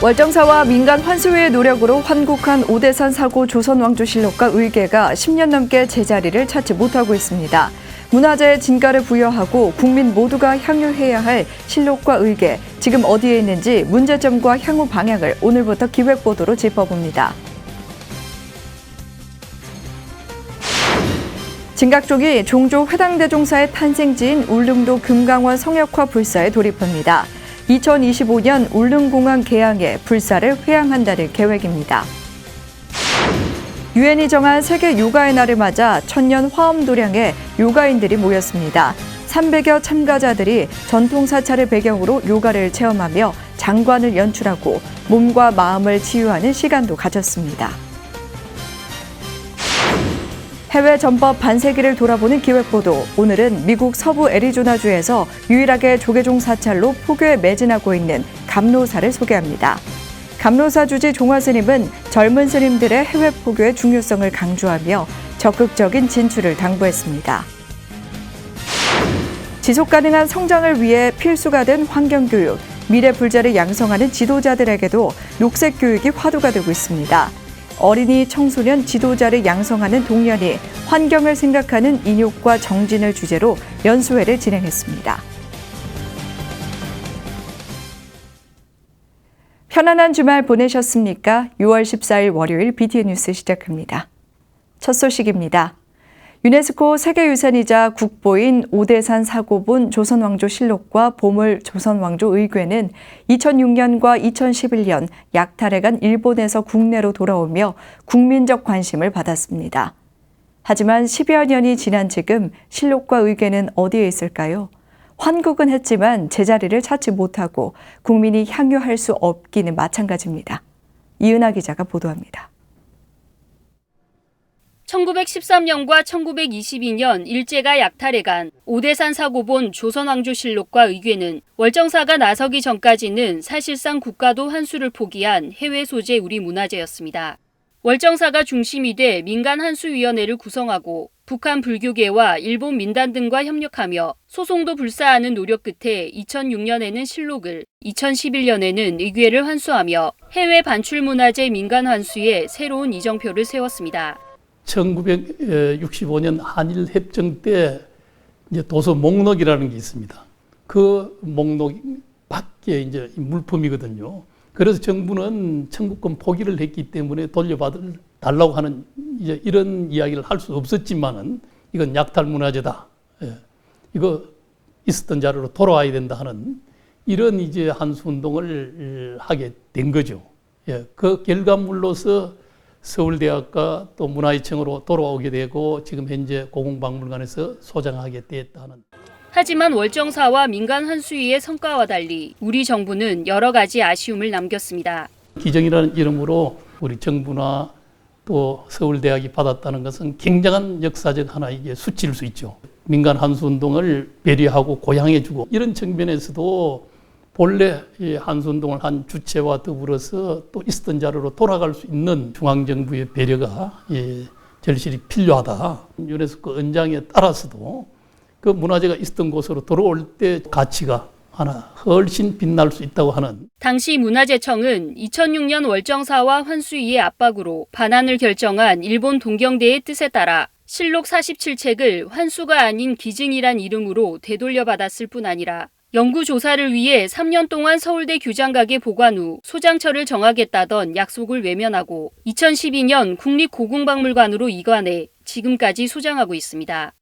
월정사와 민간 환수회의 노력으로 환국한 오대산 사고 조선왕조실록과 의궤가 10년 넘게 제자리를 찾지 못하고 있습니다. 문화재에 진가를 부여하고 국민 모두가 향유해야 할 실록과 의궤, 지금 어디에 있는지 문제점과 향후 방향을 오늘부터 기획보도로 짚어봅니다. 진각종이 종조 회당대종사의 탄생지인 울릉도 금강원 성역화 불사에 돌입합니다. 2025년 울릉공항 개항에 불사를 회항한다는 계획입니다. 유엔이 정한 세계 요가의 날을 맞아 천년 화엄도량에 요가인들이 모였습니다. 300여 참가자들이 전통 사찰을 배경으로 요가를 체험하며 장관을 연출하고 몸과 마음을 치유하는 시간도 가졌습니다. 해외 전법 반세기를 돌아보는 기획보도. 오늘은 미국 서부 애리조나주에서 유일하게 조계종 사찰로 포교에 매진하고 있는 감로사를 소개합니다. 감로사 주지 종화스님은 젊은 스님들의 해외 포교의 중요성을 강조하며 적극적인 진출을 당부했습니다. 지속가능한 성장을 위해 필수가 된 환경교육, 미래 불자를 양성하는 지도자들에게도 녹색교육이 화두가 되고 있습니다. 어린이, 청소년, 지도자를 양성하는 동년이 환경을 생각하는 인욕과 정진을 주제로 연수회를 진행했습니다. 편안한 주말 보내셨습니까? 6월 14일 월요일 BTN 뉴스 시작합니다. 첫 소식입니다. 유네스코 세계유산이자 국보인 오대산 사고본 조선왕조실록과 보물 조선왕조 의궤는 2006년과 2011년 약탈해 간 일본에서 국내로 돌아오며 국민적 관심을 받았습니다. 하지만 10여 년이 지난 지금 실록과 의궤는 어디에 있을까요? 환국은 했지만 제자리를 찾지 못하고 국민이 향유할 수 없기는 마찬가지입니다. 이은하 기자가 보도합니다. 1913년과 1922년 일제가 약탈해간 오대산 사고본 조선왕조실록과 의궤는 월정사가 나서기 전까지는 사실상 국가도 환수를 포기한 해외 소재 우리 문화재였습니다. 월정사가 중심이 돼 민간 환수위원회를 구성하고 북한 불교계와 일본 민단 등과 협력하며 소송도 불사하는 노력 끝에 2006년에는 실록을, 2011년에는 의궤를 환수하며 해외 반출문화재 민간 환수에 새로운 이정표를 세웠습니다. 1965년 한일 협정 때 이제 도서 목록이라는 게 있습니다. 그 목록 밖에 이제 물품이거든요. 그래서 정부는 청구권 포기를 했기 때문에 돌려달라고 하는 이제 이런 이야기를 할 수 없었지만은 이건 약탈 문화재다. 예. 이거 있었던 자료로 돌아와야 된다 하는 이런 이제 한수 운동을 하게 된 거죠. 예. 그 결과물로서 서울대학과 또 문화유청으로 돌아오게 되고 지금 현재 고궁박물관에서 소장하게 되었다 하는. 하지만 월정사와 민간 환수위의 성과와 달리 우리 정부는 여러 가지 아쉬움을 남겼습니다. 기정이라는 이름으로 우리 정부나 또 서울대학이 받았다는 것은 굉장한 역사적 하나의 수치일 수 있죠. 민간 환수 운동을 배려하고 고양해주고 이런 측면에서도 본래 이 한수운동을 한 주체와 더불어서 또 있었던 자료로 돌아갈 수 있는 중앙정부의 배려가 절실히 필요하다. 유네스코 언장에 따라서도 그 문화재가 있었던 곳으로 돌아올 때 가치가 하나 훨씬 빛날 수 있다고 하는. 당시 문화재청은 2006년 월정사와 환수위의 압박으로 반환을 결정한 일본 동경대의 뜻에 따라 실록 47책을 환수가 아닌 기증이란 이름으로 되돌려받았을 뿐 아니라 연구조사를 위해 3년 동안 서울대 규장각에 보관 후 소장처를 정하겠다던 약속을 외면하고 2012년 국립고궁박물관으로 이관해 지금까지 소장하고 있습니다.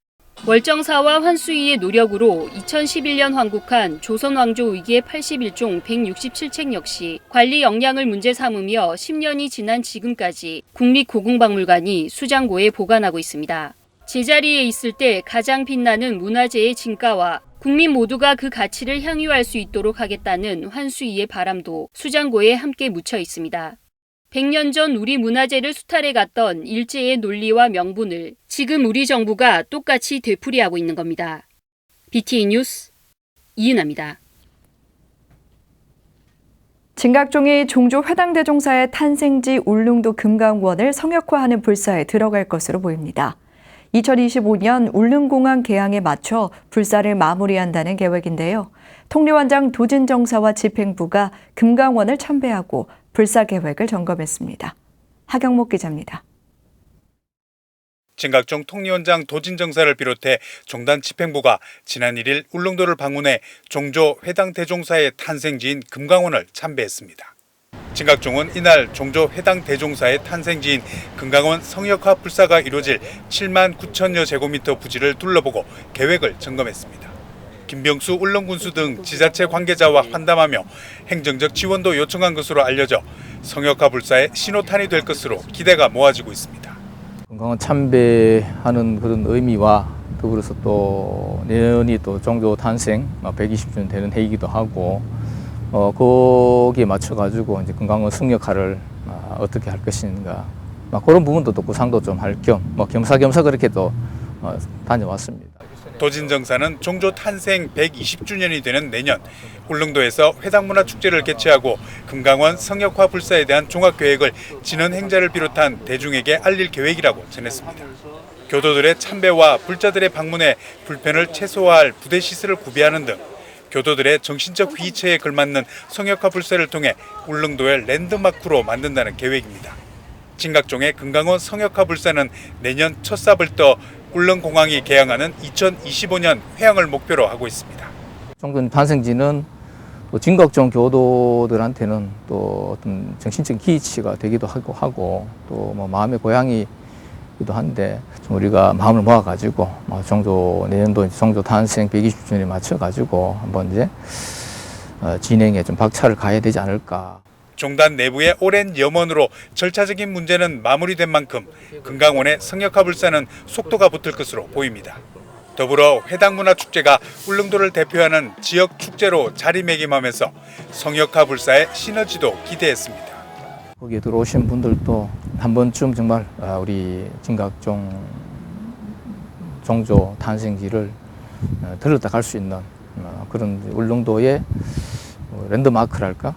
월정사와 환수위의 노력으로 2011년 환국한 조선왕조 의궤 81종 167책 역시 관리 역량을 문제 삼으며 10년이 지난 지금까지 국립고궁박물관이 수장고에 보관하고 있습니다. 제자리에 있을 때 가장 빛나는 문화재의 진가와 국민 모두가 그 가치를 향유할 수 있도록 하겠다는 환수위의 바람도 수장고에 함께 묻혀 있습니다. 100년 전 우리 문화재를 수탈해 갔던 일제의 논리와 명분을 지금 우리 정부가 똑같이 되풀이하고 있는 겁니다. BTN 뉴스 이은하입니다. 진각종이 종조 회당대종사의 탄생지 울릉도 금강원을 성역화하는 불사에 들어갈 것으로 보입니다. 2025년 울릉공항 개항에 맞춰 불사를 마무리한다는 계획인데요. 통리원장 도진정사와 집행부가 금강원을 참배하고 불사 계획을 점검했습니다. 하경목 기자입니다. 진각종 통리원장 도진정사를 비롯해 종단 집행부가 지난 1일 울릉도를 방문해 종조 회당 대종사의 탄생지인 금강원을 참배했습니다. 진각종은 이날 종조 회당 대종사의 탄생지인 금강원 성역화 불사가 이루어질 7만 9천여 제곱미터 부지를 둘러보고 계획을 점검했습니다. 김병수 울릉군수 등 지자체 관계자와 환담하며 행정적 지원도 요청한 것으로 알려져 성역화 불사의 신호탄이 될 것으로 기대가 모아지고 있습니다. 금강원 참배하는 그런 의미와 더불어서 또 내년이 또 종조 탄생 120주년 되는 해이기도 하고 거기에 맞춰가지고 이제 금강원 성역화를 어떻게 할 것인가 그런 부분도 또 구상도 좀 할 겸 겸사겸사 그렇게 또 다녀왔습니다. 도진정사는 종조 탄생 120주년이 되는 내년 울릉도에서 회당문화축제를 개최하고 금강원 성역화 불사에 대한 종합계획을 진원 행자를 비롯한 대중에게 알릴 계획이라고 전했습니다. 교도들의 참배와 불자들의 방문에 불편을 최소화할 부대 시설을 구비하는 등 교도들의 정신적 위치에 걸맞는 성역화 불사를 통해 울릉도의 랜드마크로 만든다는 계획입니다. 진각종의 금강원 성역화 불사는 내년 첫 삽을 떠 울릉공항이 개항하는 2025년 회항을 목표로 하고 있습니다. 종전 탄생지는 또 진각종 교도들한테는 또 어떤 정신적 기치가 되기도 하고 또 뭐 마음의 고향이기도 한데 좀 우리가 마음을 모아가지고 종조 내년도 종조 탄생 120주년에 맞춰가지고 한번 이제 진행에 좀 박차를 가해야 되지 않을까. 종단 내부의 오랜 염원으로 절차적인 문제는 마무리된 만큼 금강원의 성역화 불사는 속도가 붙을 것으로 보입니다. 더불어 회당문화축제가 울릉도를 대표하는 지역 축제로 자리매김하면서 성역화 불사의 시너지도 기대했습니다. 거기에 들어오신 분들도 한 번쯤 정말 우리 진각종 종조 탄생지를 들렀다 갈 수 있는 그런 울릉도의 랜드마크랄까?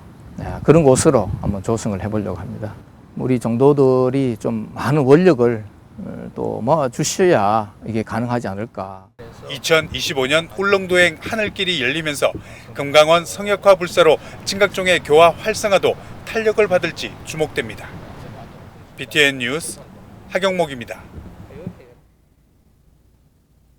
그런 곳으로 한번 조성을 해보려고 합니다. 우리 정도들이 좀 많은 원력을 또 모아주셔야 이게 가능하지 않을까. 2025년 울릉도행 하늘길이 열리면서 금강원 성역화 불사로 진각종의 교화 활성화도 탄력을 받을지 주목됩니다. BTN 뉴스 하경목입니다.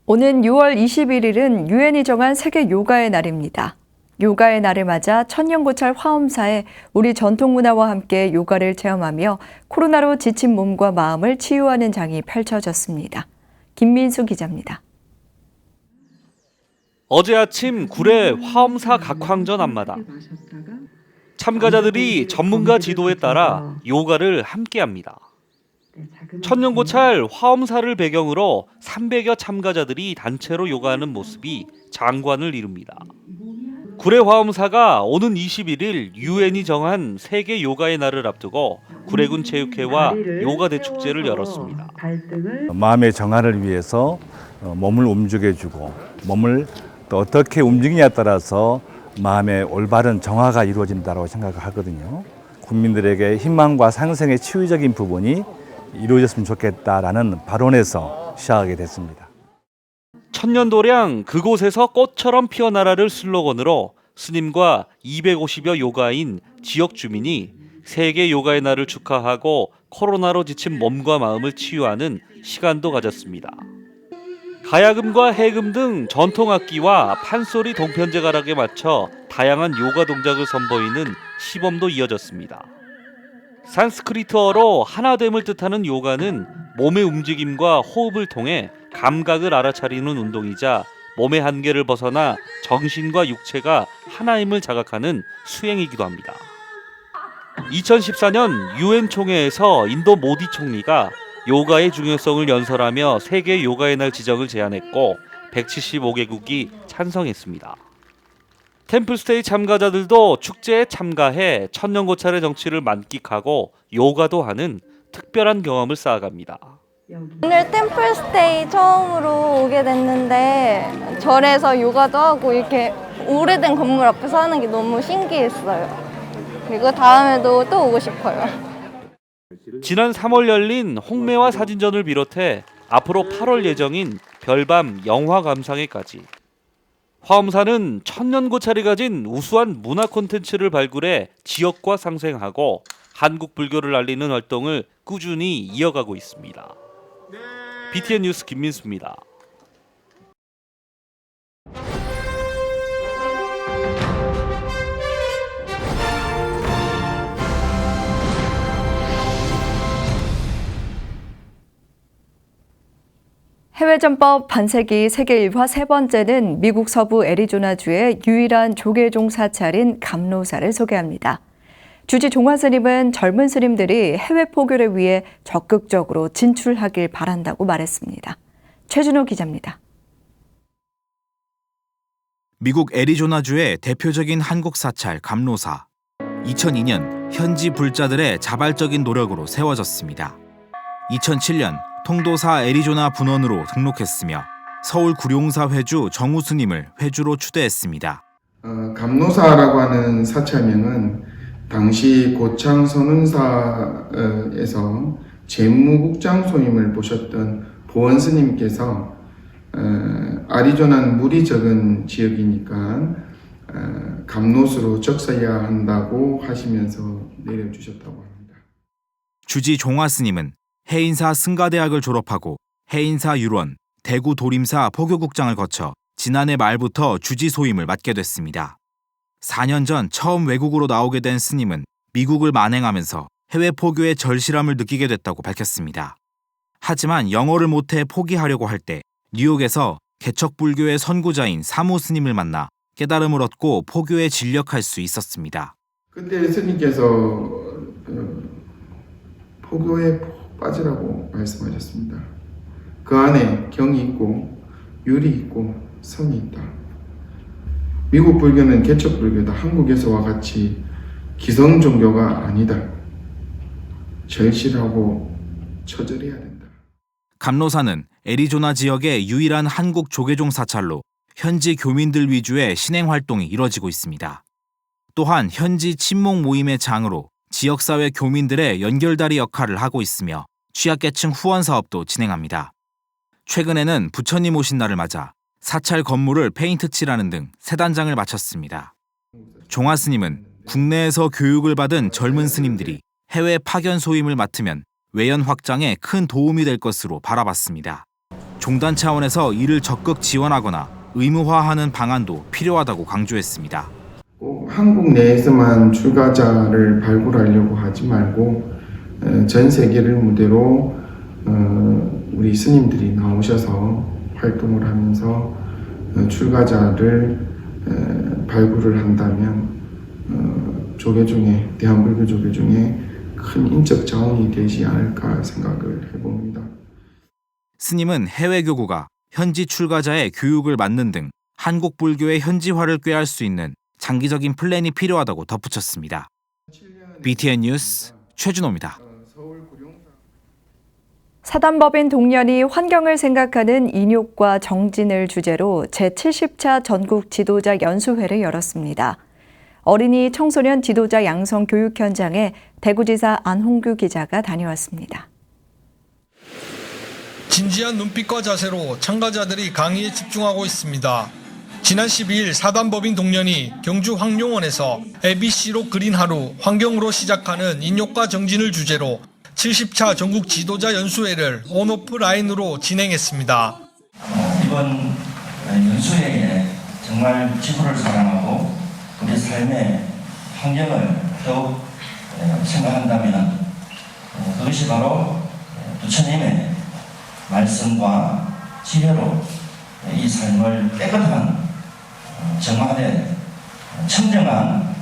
오는 6월 21일은 유엔이 정한 세계 요가의 날입니다. 요가의 날을 맞아 천년고찰 화엄사에 우리 전통문화와 함께 요가를 체험하며 코로나로 지친 몸과 마음을 치유하는 장이 펼쳐졌습니다. 김민수 기자입니다. 어제 아침 구례 화엄사 각황전 앞마당. 참가자들이 전문가 지도에 따라 요가를 함께합니다. 천년고찰 화엄사를 배경으로 300여 참가자들이 단체로 요가하는 모습이 장관을 이룹니다. 구례 화엄사가 오는 21일 유엔이 정한 세계 요가의 날을 앞두고 구례군 체육회와 요가 대축제를 열었습니다. 마음의 정화를 위해서 몸을 움직여주고 몸을 또 어떻게 움직이냐에 따라서 마음의 올바른 정화가 이루어진다고 생각하거든요. 국민들에게 희망과 상생의 치유적인 부분이 이루어졌으면 좋겠다라는 발언에서 시작하게 됐습니다. 천년도량 그곳에서 꽃처럼 피어나라를 슬로건으로 스님과 250여 요가인 지역 주민이 세계 요가의 날을 축하하고 코로나로 지친 몸과 마음을 치유하는 시간도 가졌습니다. 가야금과 해금 등 전통악기와 판소리 동편제 가락에 맞춰 다양한 요가 동작을 선보이는 시범도 이어졌습니다. 산스크리트어로 하나됨을 뜻하는 요가는 몸의 움직임과 호흡을 통해 감각을 알아차리는 운동이자 몸의 한계를 벗어나 정신과 육체가 하나임을 자각하는 수행이기도 합니다. 2014년 유엔 총회에서 인도 모디 총리가 요가의 중요성을 연설하며 세계 요가의 날 지정을 제안했고 175개국이 찬성했습니다. 템플스테이 참가자들도 축제에 참가해 천년고찰의 정취를 만끽하고 요가도 하는 특별한 경험을 쌓아갑니다. 오늘 템플스테이 처음으로 오게 됐는데 절에서 요가도 하고 이렇게 오래된 건물 앞에서 하는 게 너무 신기했어요. 그리고 다음에도 또 오고 싶어요. 지난 3월 열린 홍매화 사진전을 비롯해 앞으로 8월 예정인 별밤 영화 감상회까지. 화엄사는 천년고찰이 가진 우수한 문화 콘텐츠를 발굴해 지역과 상생하고 한국 불교를 알리는 활동을 꾸준히 이어가고 있습니다. BTN 뉴스 김민수입니다. 해외전법 반세기 세계 일화 세 번째는 미국 서부 애리조나주의 유일한 조계종 사찰인 감로사를 소개합니다. 주지 종화 스님은 젊은 스님들이 해외 포교를 위해 적극적으로 진출하길 바란다고 말했습니다. 최준호 기자입니다. 미국 애리조나주의 대표적인 한국 사찰 감로사. 2002년 현지 불자들의 자발적인 노력으로 세워졌습니다. 2007년 통도사 애리조나 분원으로 등록했으며 서울 구룡사 회주 정우 스님을 회주로 추대했습니다. 감로사라고 하는 사찰명은 당시 고창 선운사에서 재무국장 소임을 보셨던 보원 스님께서 아리조나는 물이 적은 지역이니까 감로수로 적셔야 한다고 하시면서 내려주셨다고 합니다. 주지 종화 스님은 해인사 승가대학을 졸업하고 해인사 율원, 대구 도림사 포교국장을 거쳐 지난해 말부터 주지 소임을 맡게 됐습니다. 4년 전 처음 외국으로 나오게 된 스님은 미국을 만행하면서 해외 포교의 절실함을 느끼게 됐다고 밝혔습니다. 하지만 영어를 못해 포기하려고 할 때 뉴욕에서 개척불교의 선구자인 사무 스님을 만나 깨달음을 얻고 포교에 진력할 수 있었습니다. 그때 스님께서 포교에 빠지라고 말씀하셨습니다. 그 안에 경이 있고 율이 있고 성이 있다. 미국 불교는 개척 불교다. 한국에서와 같이 기성 종교가 아니다. 절실하고 처절해야 된다. 감로사는 애리조나 지역의 유일한 한국 조계종 사찰로 현지 교민들 위주의 신행 활동이 이뤄지고 있습니다. 또한 현지 친목 모임의 장으로 지역사회 교민들의 연결다리 역할을 하고 있으며 취약계층 후원 사업도 진행합니다. 최근에는 부처님 오신 날을 맞아 사찰 건물을 페인트 칠하는 등 새 단장을 마쳤습니다. 종화 스님은 국내에서 교육을 받은 젊은 스님들이 해외 파견 소임을 맡으면 외연 확장에 큰 도움이 될 것으로 바라봤습니다. 종단 차원에서 이를 적극 지원하거나 의무화하는 방안도 필요하다고 강조했습니다. 꼭 한국 내에서만 출가자를 발굴하려고 하지 말고 전 세계를 무대로 우리 스님들이 나오셔서 활동을 하면서 출가자를 발굴을 한다면 조계종에 대한불교 조계종에 큰 인적 자원이 되지 않을까 생각을 해봅니다. 스님은 해외 교구가 현지 출가자의 교육을 맡는 등 한국 불교의 현지화를 꾀할 수 있는 장기적인 플랜이 필요하다고 덧붙였습니다. BTN 뉴스 최준호입니다. 사단법인 동년이 환경을 생각하는 인욕과 정진을 주제로 제70차 전국 지도자 연수회를 열었습니다. 어린이 청소년 지도자 양성 교육 현장에 대구지사 안홍규 기자가 다녀왔습니다. 진지한 눈빛과 자세로 참가자들이 강의에 집중하고 있습니다. 지난 12일 사단법인 동년이 경주 황룡원에서 ABC로 그린 하루 환경으로 시작하는 인욕과 정진을 주제로 70차 전국 지도자 연수회를 온오프라인으로 진행했습니다. 이번 연수회에 정말 지구를 사랑하고 우리 삶의 환경을 더욱 생각한다면 그것이 바로 부처님의 말씀과 지혜로 이 삶을 깨끗한 정화된 청정한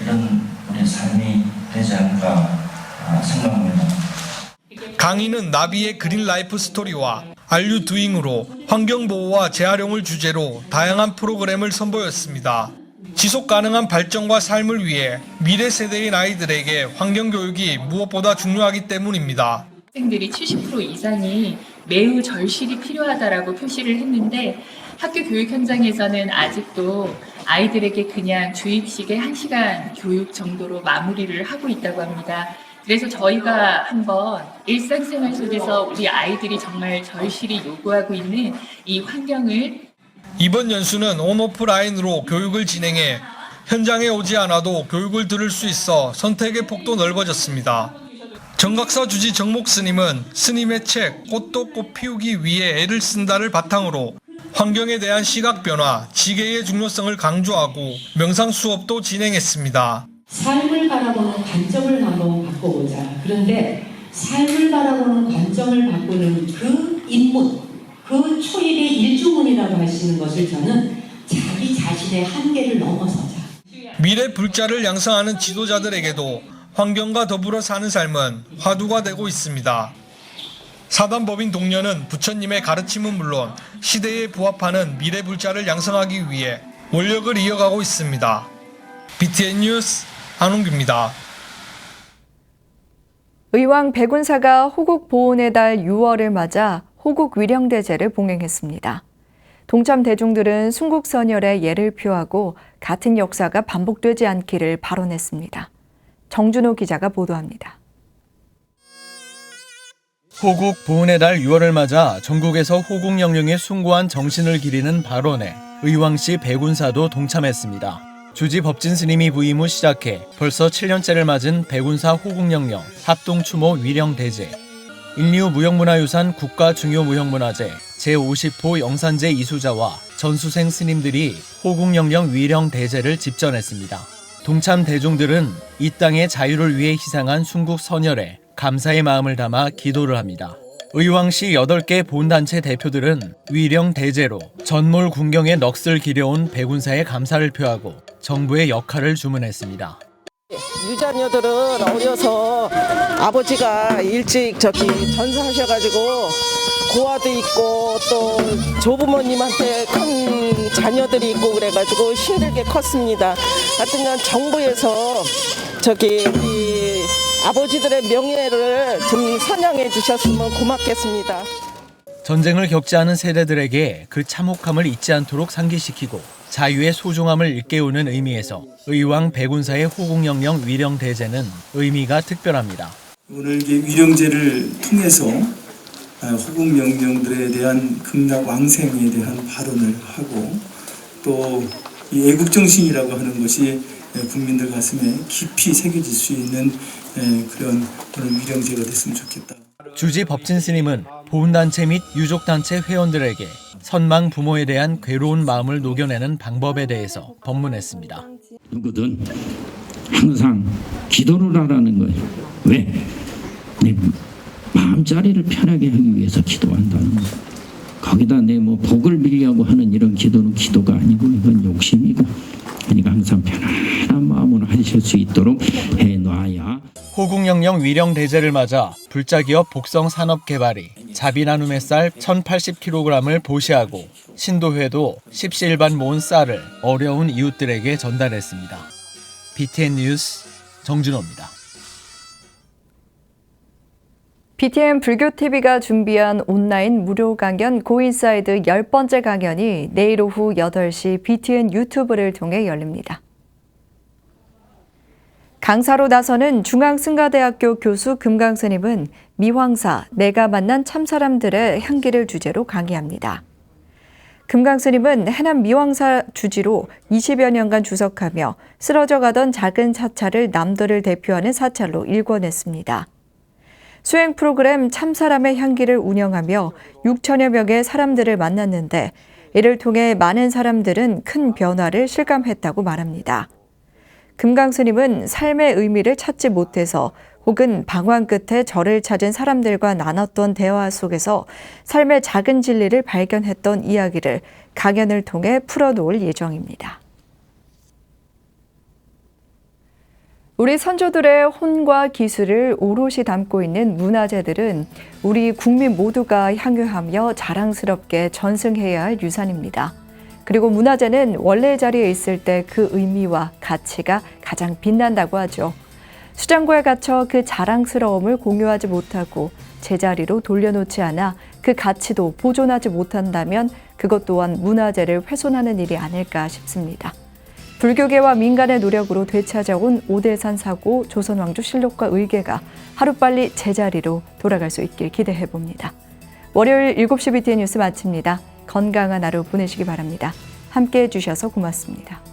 이런 우리 삶이 되지 않을까 생각합니다. 강의는 나비의 그린 라이프 스토리와 알류 두잉으로 환경보호와 재활용을 주제로 다양한 프로그램을 선보였습니다. 지속 가능한 발전과 삶을 위해 미래 세대인 아이들에게 환경교육이 무엇보다 중요하기 때문입니다. 학생들이 70% 이상이 매우 절실히 필요하다라고 표시를 했는데 학교 교육 현장에서는 아직도 아이들에게 그냥 주입식의 1시간 교육 정도로 마무리를 하고 있다고 합니다. 그래서 저희가 한번 일상생활 속에서 우리 아이들이 정말 절실히 요구하고 있는 이 환경을 이번 연수는 온오프라인으로 교육을 진행해 현장에 오지 않아도 교육을 들을 수 있어 선택의 폭도 넓어졌습니다. 정각사 주지 정목 스님은 스님의 책 꽃도 꽃 피우기 위해 애를 쓴다를 바탕으로 환경에 대한 시각 변화, 지계의 중요성을 강조하고 명상 수업도 진행했습니다. 삶을 바라보는 관점을 한번 바꿔보자. 그런데 삶을 바라보는 관점을 바꾸는 그 인문, 그 초일의 일주문이라고 하시는 것을 저는 자기 자신의 한계를 넘어서자. 미래 불자를 양성하는 지도자들에게도 환경과 더불어 사는 삶은 화두가 되고 있습니다. 사단법인 동료는 부처님의 가르침은 물론 시대에 부합하는 미래 불자를 양성하기 위해 원력을 이어가고 있습니다. BTN 뉴스 안홍규입니다. 의왕 백운사가 호국 보훈의 달 6월을 맞아 호국 위령대제를 봉행했습니다. 동참 대중들은 순국선열의 예를 표하고 같은 역사가 반복되지 않기를 발언했습니다. 정준호 기자가 보도합니다. 호국 보훈의 달 6월을 맞아 전국에서 호국 영령의 숭고한 정신을 기리는 발언에 의왕시 백운사도 동참했습니다. 주지 법진 스님이 부임 후 시작해 벌써 7년째를 맞은 백운사 호국 영령 합동추모 위령대제. 인류 무형문화유산 국가중요무형문화재 제50호 영산제 이수자와 전수생 스님들이 호국 영령 위령대제를 집전했습니다. 동참 대중들은 이 땅의 자유를 위해 희생한 순국 선열에 감사의 마음을 담아 기도를 합니다. 의왕시 8개 본단체 대표들은 위령대제로 전몰 군경의 넋을 기려온 백운사의 감사를 표하고 정부의 역할을 주문했습니다. 유자녀들은 어려서 아버지가 일찍 전사하셔가지고 고아도 있고 또 조부모님한테 큰 자녀들이 있고 그래가지고 힘들게 컸습니다. 하여튼간 정부에서 우리 아버지들의 명예를 좀 선양해 주셨으면 고맙겠습니다. 전쟁을 겪지 않은 세대들에게 그 참혹함을 잊지 않도록 상기시키고 자유의 소중함을 일깨우는 의미에서 의왕 백운사의 호국영령 위령대제는 의미가 특별합니다. 오늘 위령제를 통해서 호국영령들에 대한 극락왕생에 대한 발언을 하고 또 이 애국정신이라고 하는 것이 국민들 가슴에 깊이 새겨질 수 있는 그런 위령제가 됐으면 좋겠다. 주지 법진 스님은 보훈단체 및 유족단체 회원들에게 선망 부모에 대한 괴로운 마음을 녹여내는 방법에 대해서 법문했습니다. 누구든 항상 기도를 하라는 거예요. 왜? 내 마음자리를 편하게 하기 위해서 기도한다는 거예요. 거기다 내 복을 빌려고 하는 이런 기도는 기도가 아니고 이건 욕심이고, 그러니까 항상 편안한 마음으로 하실 수 있도록 해놔야. 호국영령 위령대제를 맞아 불자기업 복성산업개발이 자비 나눔의 쌀 1080kg을 보시하고 신도회도 십시일반 모은 쌀을 어려운 이웃들에게 전달했습니다. BTN 뉴스 정준호입니다. BTN 불교TV가 준비한 온라인 무료 강연 고인사이드 10번째 강연이 내일 오후 8시 BTN 유튜브를 통해 열립니다. 강사로 나서는 중앙승가대학교 교수 금강스님은 미황사, 내가 만난 참사람들의 향기를 주제로 강의합니다. 금강스님은 해남 미황사 주지로 20여 년간 주석하며 쓰러져가던 작은 사찰을 남도를 대표하는 사찰로 일궈냈습니다. 수행 프로그램 참사람의 향기를 운영하며 6천여 명의 사람들을 만났는데 이를 통해 많은 사람들은 큰 변화를 실감했다고 말합니다. 금강스님은 삶의 의미를 찾지 못해서 혹은 방황 끝에 절을 찾은 사람들과 나눴던 대화 속에서 삶의 작은 진리를 발견했던 이야기를 강연을 통해 풀어놓을 예정입니다. 우리 선조들의 혼과 기술을 오롯이 담고 있는 문화재들은 우리 국민 모두가 향유하며 자랑스럽게 전승해야 할 유산입니다. 그리고 문화재는 원래 자리에 있을 때 그 의미와 가치가 가장 빛난다고 하죠. 수장고에 갇혀 그 자랑스러움을 공유하지 못하고 제자리로 돌려놓지 않아 그 가치도 보존하지 못한다면 그것 또한 문화재를 훼손하는 일이 아닐까 싶습니다. 불교계와 민간의 노력으로 되찾아온 오대산 사고 조선 왕조 실록과 의궤가 하루빨리 제자리로 돌아갈 수 있길 기대해봅니다. 월요일 7시 BTN 뉴스 마칩니다. 건강한 하루 보내시기 바랍니다. 함께해 주셔서 고맙습니다.